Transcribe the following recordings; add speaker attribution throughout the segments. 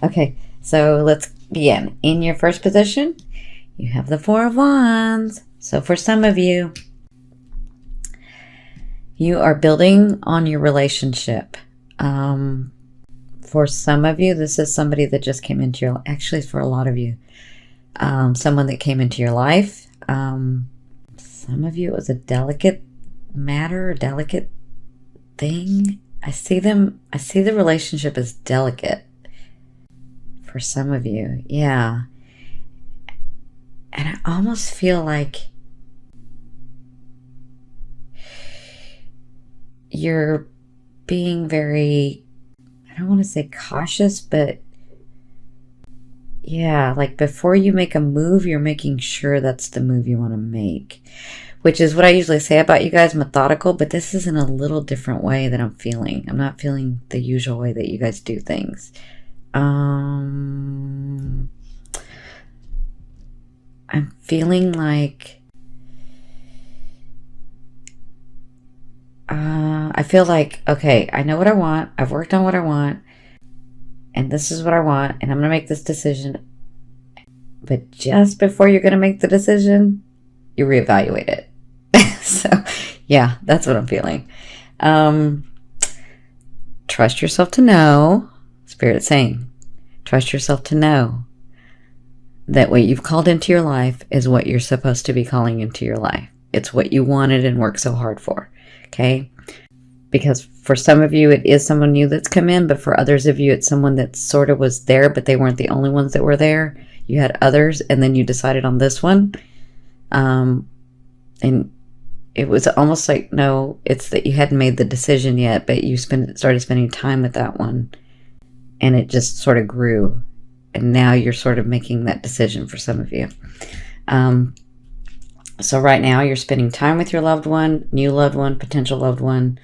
Speaker 1: Okay, so let's begin. In your first position, you have the Four of Wands. So for some of you, you are building on your relationship. For some of you, this is somebody that just came into your life. Actually, for a lot of you, someone that came into your life. Some of you, it was a delicate matter, a delicate thing. I see the relationship as delicate for some of you. Yeah. And I almost feel like you're being very, I don't want to say cautious, but yeah, like before you make a move, you're making sure that's the move you want to make, which is what I usually say about you guys, methodical, but this is in a little different way that I'm feeling. I'm not feeling the usual way that you guys do things. I'm feeling like I feel like, okay, I know what I want. I've worked on what I want. And this is what I want. And I'm going to make this decision. But just before you're going to make the decision, you reevaluate it. So, yeah, that's what I'm feeling. Trust yourself to know. Spirit's saying, trust yourself to know that what you've called into your life is what you're supposed to be calling into your life. It's what you wanted and worked so hard for. Okay? Because for some of you, it is someone new that's come in, but for others of you, it's someone that sort of was there, but they weren't the only ones that were there. You had others, and then you decided on this one. And it was almost like, no, it's that you hadn't made the decision yet, but you started spending time with that one, and it just sort of grew. And now you're sort of making that decision for some of you. So right now, you're spending time with your loved one, new loved one, potential loved one.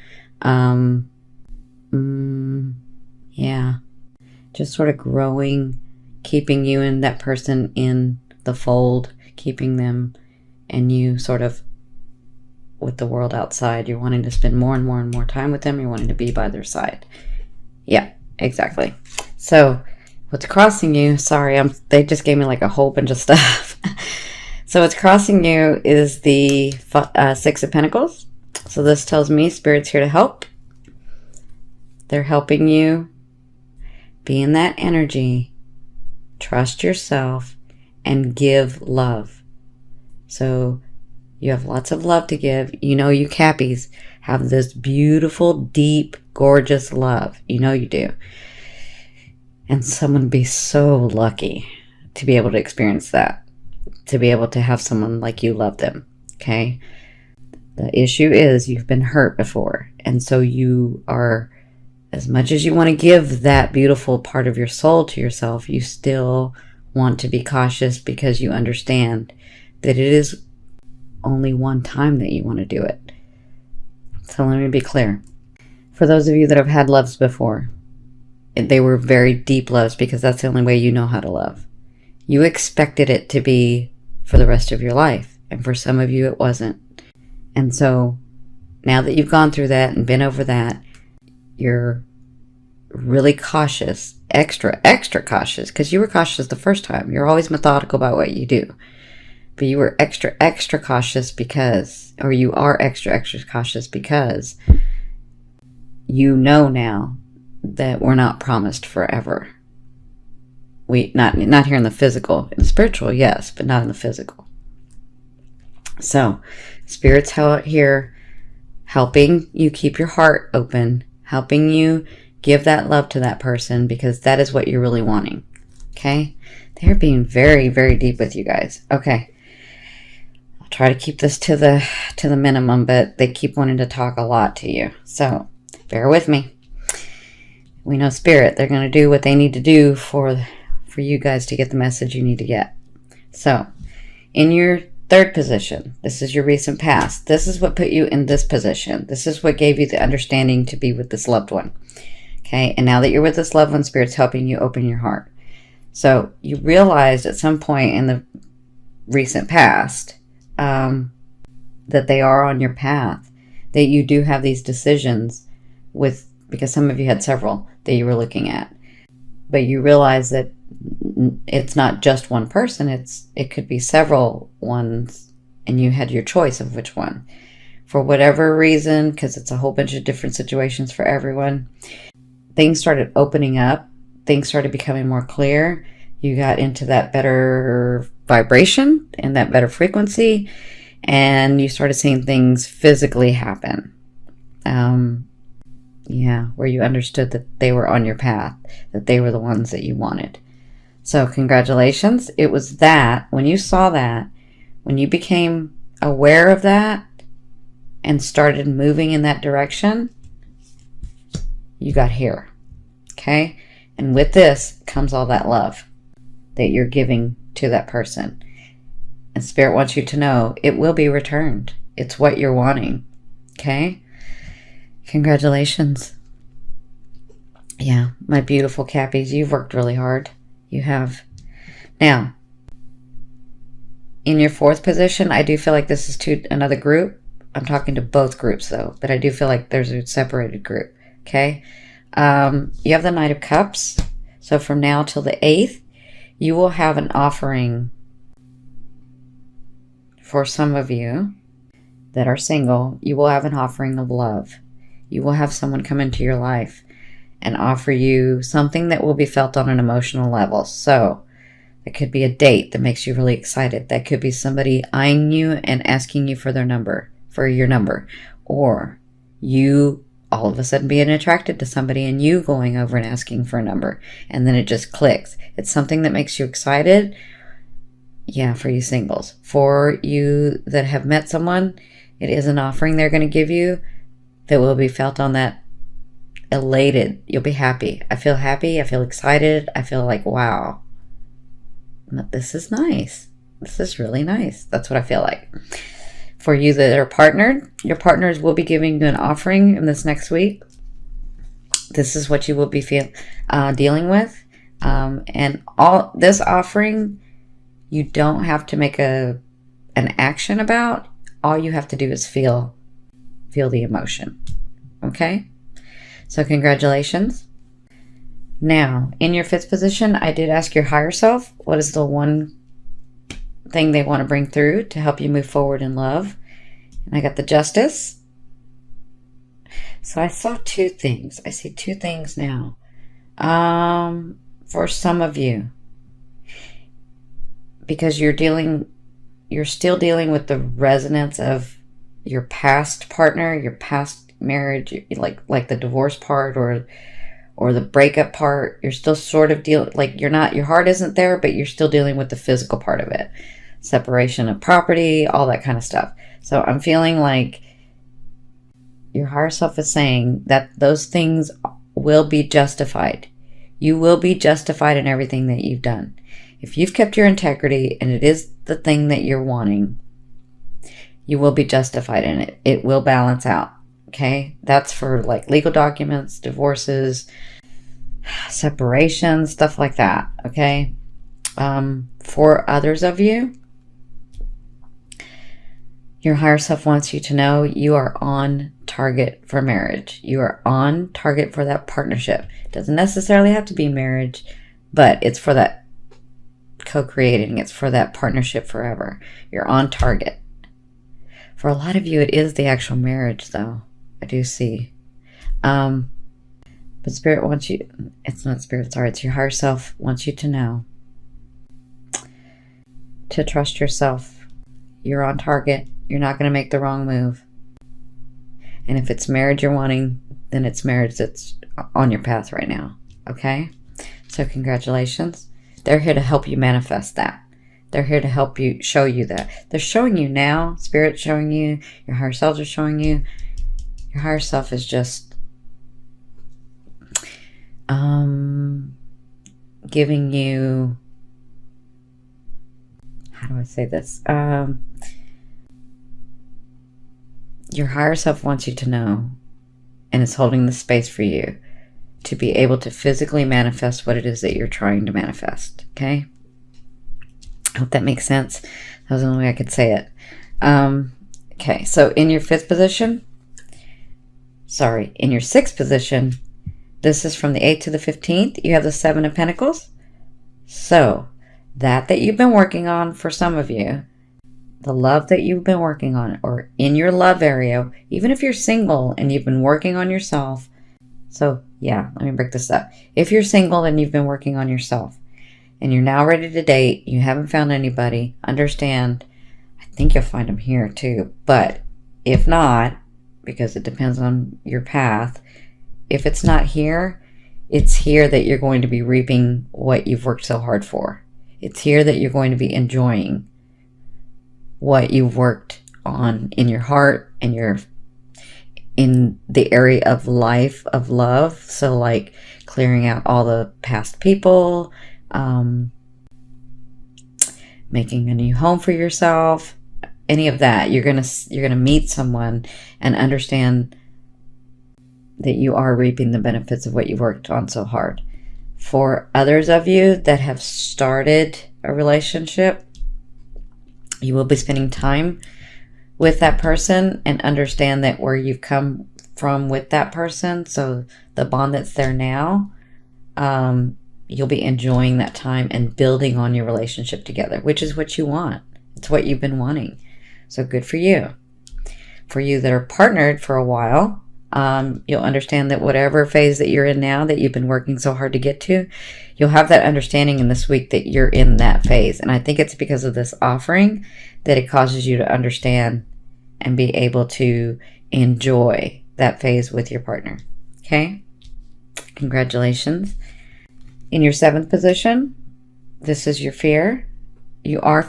Speaker 1: Yeah, just sort of growing, keeping you and that person in the fold, keeping them and you sort of with the world outside. You're wanting to spend more and more and more time with them. You're wanting to be by their side. Yeah, exactly. So what's crossing you, sorry, they just gave me like a whole bunch of stuff. So what's crossing you is the Six of Pentacles. So this tells me Spirit's here to help. They're helping you be in that energy, trust yourself, and give love. So you have lots of love to give. You know you Cappies have this beautiful, deep, gorgeous love. You know you do. And someone would be so lucky to be able to experience that, to be able to have someone like you love them, okay? The issue is you've been hurt before. And so you are, as much as you want to give that beautiful part of your soul to yourself, you still want to be cautious because you understand that it is only one time that you want to do it. So let me be clear. For those of you that have had loves before, they were very deep loves because that's the only way you know how to love. You expected it to be for the rest of your life. And for some of you, it wasn't. And so now that you've gone through that and been over that, you're really cautious, extra cautious, because you were cautious the first time. You're always methodical about what you do. But you were extra cautious because, or you are extra cautious because you know now that we're not promised forever. Not here in the physical. In the spiritual, yes, but not in the physical. So, Spirit's out here helping you keep your heart open, helping you give that love to that person because that is what you're really wanting. Okay? They're being very, very deep with you guys. Okay. I'll try to keep this to the minimum, but they keep wanting to talk a lot to you. So, bear with me. We know Spirit, they're going to do what they need to do for you guys to get the message you need to get. So, in your third position, this is your recent past. This is what put you in this position. This is what gave you the understanding to be with this loved one. Okay, and now that you're with this loved one, Spirit's helping you open your heart. So, you realized at some point in the recent past that they are on your path, that you do have these decisions with, because some of you had several that you were looking at. but you realize that it's not just one person, it could be several ones, and you had your choice of which one. For whatever reason, because it's a whole bunch of different situations for everyone, things started opening up, things started becoming more clear. You got into that better vibration and that better frequency, and you started seeing things physically happen. Yeah, where you understood that they were on your path, that they were the ones that you wanted. So congratulations. It was that, when you saw that, when you became aware of that and started moving in that direction, you got here. Okay? And with this comes all that love that you're giving to that person. And Spirit wants you to know it will be returned. It's what you're wanting. Okay? Congratulations. Yeah, my beautiful Cappies, you've worked really hard. You have. Now, in your fourth position, I do feel like this is to another group. I'm talking to both groups though, but I do feel like there's a separated group. Okay? You have the Knight of Cups. So from now till the 8th, you will have an offering for some of you that are single. You will have an offering of love. You will have someone come into your life and offer you something that will be felt on an emotional level. So it could be a date that makes you really excited. That could be somebody eyeing you and asking you for their number, for your number. Or you all of a sudden being attracted to somebody and you going over and asking for a number. And then it just clicks. It's something that makes you excited. Yeah, for you singles. For you that have met someone, it is an offering they're going to give you that will be felt on that elated. You'll be happy. I feel happy. I feel excited. I feel like, wow, this is nice. This is really nice. That's what I feel like. For you that are partnered, your partners will be giving you an offering in this next week. This is what you will be dealing with. And all this offering, you don't have to make an action about. All you have to do is feel the emotion. Okay? So congratulations. Now, in your 5th position, I did ask your higher self, what is the one thing they want to bring through to help you move forward in love? And I got the Justice. So I saw 2 things. I see 2 things now. For some of you, because you're still dealing with the resonance of your past partner, your past marriage, like the divorce part or the breakup part. You're still sort of dealing, like your heart isn't there, but you're still dealing with the physical part of it. Separation of property, all that kind of stuff. So I'm feeling like your higher self is saying that those things will be justified. You will be justified in everything that you've done. If you've kept your integrity and it is the thing that you're wanting, you will be justified in it. It will balance out. Okay? That's for like legal documents, divorces, separations, stuff like that. Okay? For others of you, your higher self wants you to know you are on target for marriage. You are on target for that partnership. It doesn't necessarily have to be marriage, but it's for that co-creating. It's for that partnership forever. You're on target. For a lot of you, it is the actual marriage, though. I do see. But Spirit wants you, it's not Spirit, sorry, it's your higher self wants you to know to trust yourself. You're on target. You're not going to make the wrong move. And if it's marriage you're wanting, then it's marriage that's on your path right now. Okay? So congratulations. They're here to help you manifest that. They're here to help you, show you that. They're showing you now. Spirit's showing you. Your higher selves are showing you. Your higher self is just giving you, how do I say this? Your higher self wants you to know, and is holding the space for you to be able to physically manifest what it is that you're trying to manifest. Okay? I hope that makes sense. That was the only way I could say it. Okay, so in your 5th position, sorry, in your 6th position, This is from the 8th to the 15th. You have the 7 of Pentacles. So, that you've been working on for some of you, the love that you've been working on, or in your love area, even if you're single and you've been working on yourself. So, yeah, let me break this up. If you're single and you've been working on yourself, and you're now ready to date, you haven't found anybody, understand, I think you'll find them here too. But if not, because it depends on your path, if it's not here, it's here that you're going to be reaping what you've worked so hard for. It's here that you're going to be enjoying what you've worked on in your heart and in the area of life, of love. So like clearing out all the past people, making a new home for yourself, any of that. You're gonna meet someone and understand that you are reaping the benefits of what you've worked on so hard. For others of you that have started a relationship, you will be spending time with that person and understand that where you've come from with that person, so the bond that's there now, you'll be enjoying that time and building on your relationship together, which is what you want. It's what you've been wanting. So good for you. For you that are partnered for a while, you'll understand that whatever phase that you're in now that you've been working so hard to get to, you'll have that understanding in this week that you're in that phase. And I think it's because of this offering that it causes you to understand and be able to enjoy that phase with your partner. Okay? Congratulations. In your 7th position, this is your fear. You are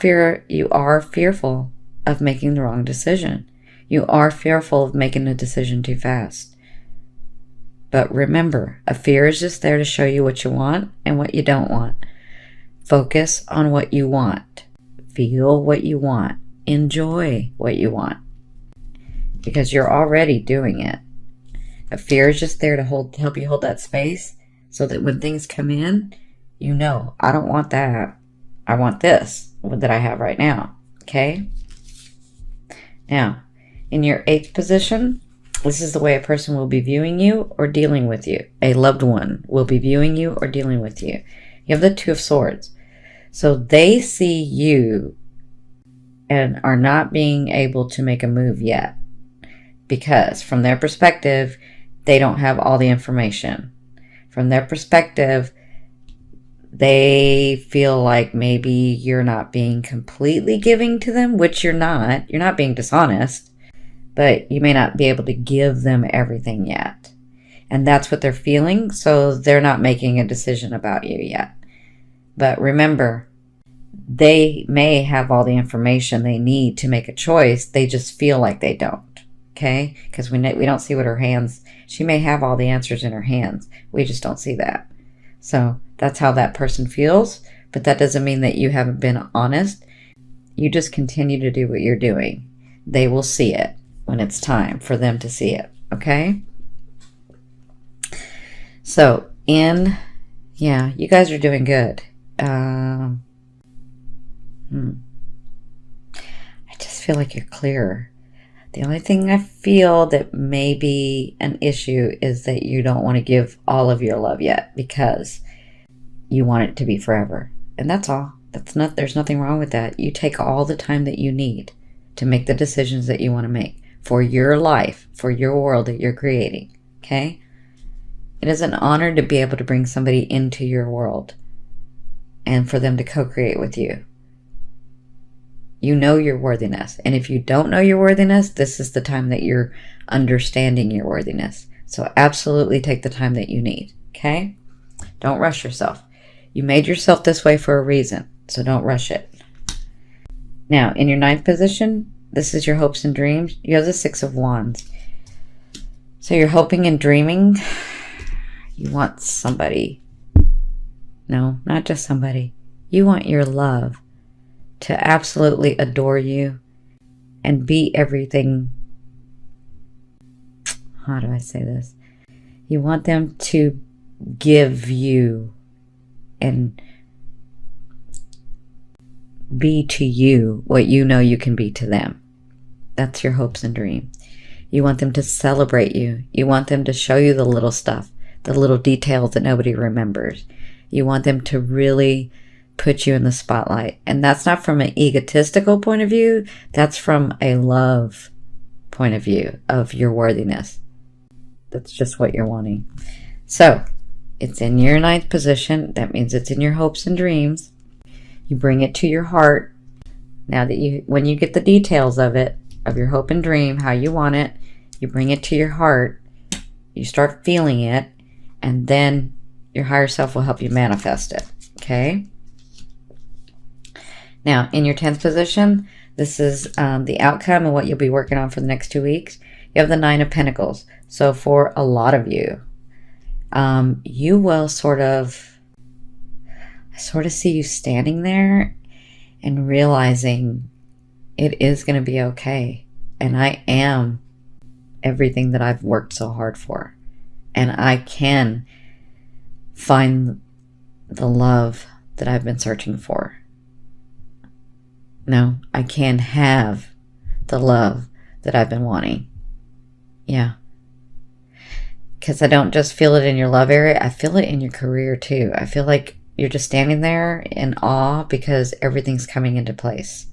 Speaker 1: fearful of making the wrong decision. You are fearful of making a decision too fast. But remember, a fear is just there to show you what you want and what you don't want. Focus on what you want. Feel what you want. Enjoy what you want. Because you're already doing it. A fear is just there to help you hold that space so that when things come in, you know, I don't want that. I want this that I have right now. Okay? Now, in your 8th position, this is the way a person will be viewing you or dealing with you. A loved one will be viewing you or dealing with you. You have the 2 of Swords. So they see you and are not being able to make a move yet. Because from their perspective, they don't have all the information. From their perspective, they feel like maybe you're not being completely giving to them, which you're not. You're not being dishonest, but you may not be able to give them everything yet. And that's what they're feeling, so they're not making a decision about you yet. But remember, they may have all the information they need to make a choice. They just feel like they don't. Okay? Because we don't see what her hands... She may have all the answers in her hands. We just don't see that. So that's how that person feels. But that doesn't mean that you haven't been honest. You just continue to do what you're doing. They will see it when it's time for them to see it. Okay? So, yeah, you guys are doing good. I just feel like you're clearer. The only thing I feel that may be an issue is that you don't want to give all of your love yet because you want it to be forever. And that's all. There's nothing wrong with that. You take all the time that you need to make the decisions that you want to make for your life, for your world that you're creating. Okay? It is an honor to be able to bring somebody into your world and for them to co-create with you. You know your worthiness. And if you don't know your worthiness, this is the time that you're understanding your worthiness. So absolutely take the time that you need. Okay? Don't rush yourself. You made yourself this way for a reason. So don't rush it. Now, in your 9th position, this is your hopes and dreams. You have the 6 of Wands. So you're hoping and dreaming. You want somebody. No, not just somebody. You want your love to absolutely adore you and be everything. How do I say this? You want them to give you and be to you what you know you can be to them. That's your hopes and dreams. You want them to celebrate you. You want them to show you the little stuff the little details that nobody remembers. You want them to really put you in the spotlight. And that's not from an egotistical point of view. That's from a love point of view of your worthiness. That's just what you're wanting. So it's in your ninth position. That means it's in your hopes and dreams. You bring it to your heart. Now that when you get the details of it, of your hope and dream, how you want it, you bring it to your heart. You start feeling it, and then your higher self will help you manifest it. Okay? Now, in your 10th position, this is the outcome and what you'll be working on for the next 2 weeks. You have the Nine of Pentacles. So for a lot of you, you will I sort of see you standing there and realizing it is going to be okay. And I am everything that I've worked so hard for. And I can find the love that I've been searching for. No, I can have the love that I've been wanting. Yeah. Because I don't just feel it in your love area, I feel it in your career too. I feel like you're just standing there in awe because everything's coming into place.